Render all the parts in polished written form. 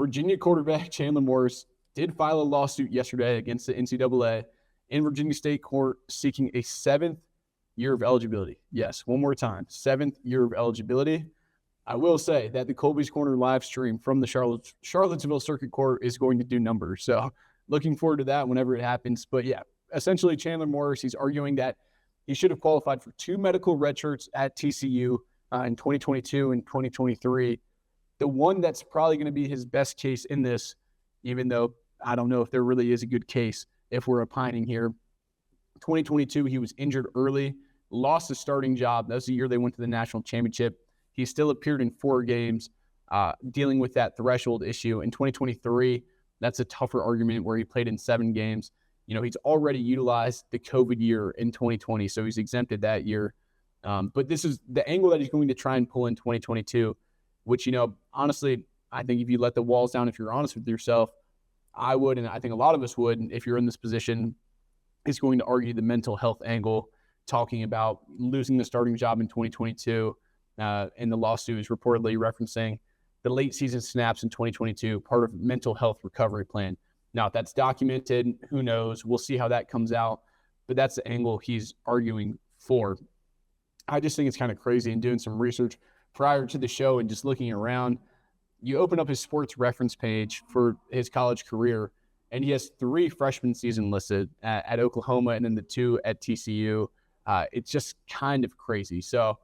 Virginia quarterback Chandler Morris did file a lawsuit yesterday against the NCAA in Virginia State Court seeking a 7th year of eligibility. Yes, one more time, 7th year of eligibility. I will say that the Kolby's Corner live stream from the Charlottesville Circuit Court is going to do numbers. So looking forward to that whenever it happens. But yeah, essentially Chandler Morris, he's arguing that he should have qualified for 2 medical redshirts at TCU in 2022 and 2023. The one that's probably going to be his best case in this, even though I don't know if there really is a good case if we're opining here. 2022, he was injured early, lost his starting job. That was the year they went to the national championship. He still appeared in 4 games, dealing with that threshold issue. In 2023, that's a tougher argument where he played in 7 games. You know, he's already utilized the COVID year in 2020, so he's exempted that year. But this is the angle that he's going to try and pull in 2022, which, you know, honestly, I think if you let the walls down, if you're honest with yourself, I would, and I think a lot of us would, if you're in this position, is going to argue the mental health angle, talking about losing the starting job in 2022. And the lawsuit is reportedly referencing the late season snaps in 2022, part of mental health recovery plan. Now, if that's documented, who knows? We'll see how that comes out. But that's the angle he's arguing for. I just think it's kind of crazy, and doing some research prior to the show and just looking around. You open up his sports reference page for his college career, and he has 3 freshman season listed at Oklahoma and then the 2 at TCU. It's just kind of crazy. So,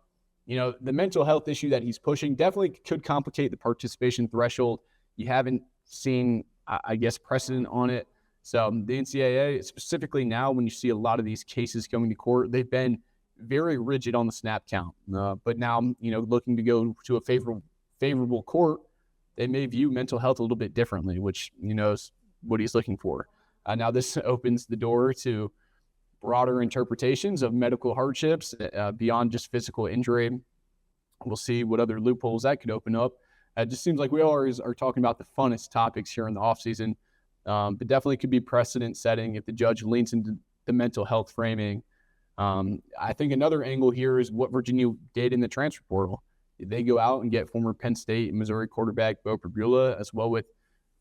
you know, the mental health issue that he's pushing definitely could complicate the participation threshold. You haven't seen, I guess, precedent on it. So the NCAA, specifically now when you see a lot of these cases going to court, they've been very rigid on the snap count. But now, you know, looking to go to a favorable court, they may view mental health a little bit differently, which, you know, is what he's looking for. Now, this opens the door to broader interpretations of medical hardships beyond just physical injury. We'll see what other loopholes that could open up. It just seems like we always are talking about the funnest topics here in the offseason, but definitely could be precedent setting if the judge leans into the mental health framing. I think another angle here is what Virginia did in the transfer portal. They go out and get former Penn State and Missouri quarterback Bo Pribula, as well with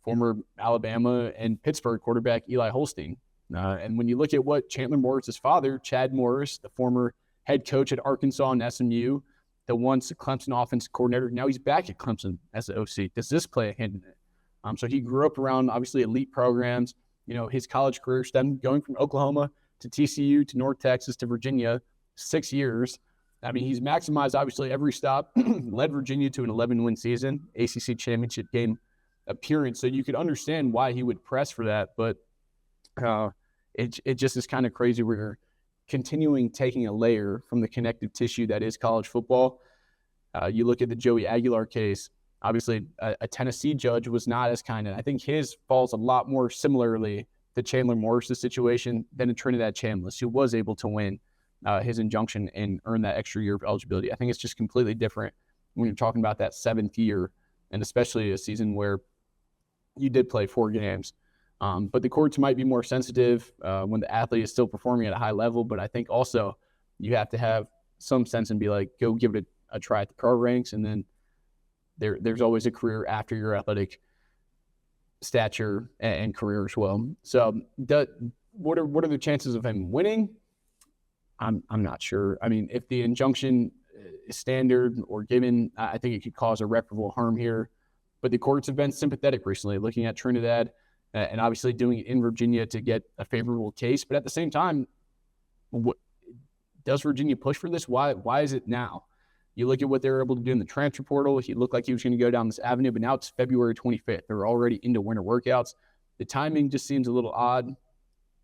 former Alabama and Pittsburgh quarterback Eli Holstein. And when you look at what Chandler Morris's father, Chad Morris, the former head coach at Arkansas and SMU, the once Clemson offensive coordinator, now he's back at Clemson as the OC. Does this play a hand in it? So he grew up around, obviously, elite programs. You know, his college career stemmed going from Oklahoma to TCU to North Texas to Virginia, 6 years. I mean, he's maximized, obviously, every stop, led Virginia to an 11-win season, ACC championship game appearance. So you could understand why he would press for that. But it just is kind of crazy. We're continuing taking a layer from the connective tissue that is college football. You look at the Joey Aguilar case. Obviously, a Tennessee judge was not as kind. I think his falls a lot more similarly to Chandler Morris' situation than a Trinidad Chambliss, who was able to win his injunction and earn that extra year of eligibility. I think it's just completely different when you're talking about that 7th year, and especially a season where you did play 4 games. But the courts might be more sensitive when the athlete is still performing at a high level. But I think also you have to have some sense and be like, go give it a try at the pro ranks. And then there's always a career after your athletic stature and career as well. So what are the chances of him winning? I'm not sure. I mean, if the injunction is standard or given, I think it could cause irreparable harm here. But the courts have been sympathetic recently, looking at Trinidad and obviously doing it in Virginia to get a favorable case. But at the same time, does Virginia push for this? Why is it now? You look at what they're able to do in the transfer portal. He looked like he was going to go down this avenue, but now it's February 25th. They're already into winter workouts. The timing just seems a little odd.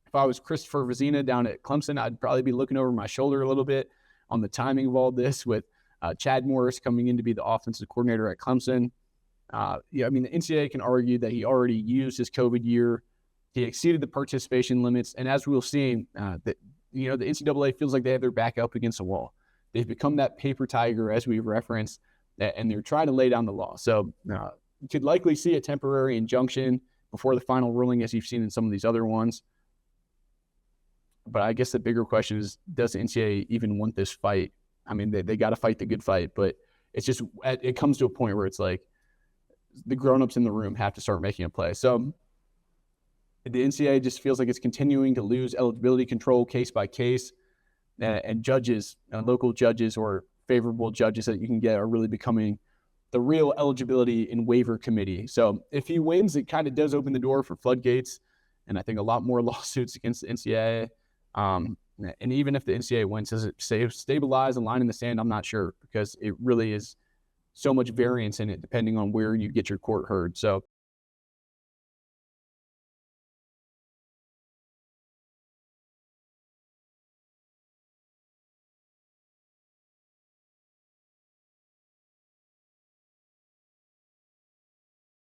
If I was Christopher Vezina down at Clemson, I'd probably be looking over my shoulder a little bit on the timing of all this, with Chad Morris coming in to be the offensive coordinator at Clemson. I mean, the NCAA can argue that he already used his COVID year. He exceeded the participation limits. And as we'll see, the NCAA feels like they have their back up against a wall. They've become that paper tiger, as we've referenced, and they're trying to lay down the law. So you could likely see a temporary injunction before the final ruling, as you've seen in some of these other ones. But I guess the bigger question is, does the NCAA even want this fight? I mean, they got to fight the good fight, but it's just, it comes to a point where it's like, the grown-ups in the room have to start making a play. So the NCAA just feels like it's continuing to lose eligibility control case by case, and judges, local judges or favorable judges that you can get are really becoming the real eligibility and waiver committee. So if he wins, it kind of does open the door for floodgates, and I think a lot more lawsuits against the NCAA. And even if the NCAA wins, does it stabilize a line in the sand? I'm not sure, because it really is so much variance in it depending on where you get your court heard. So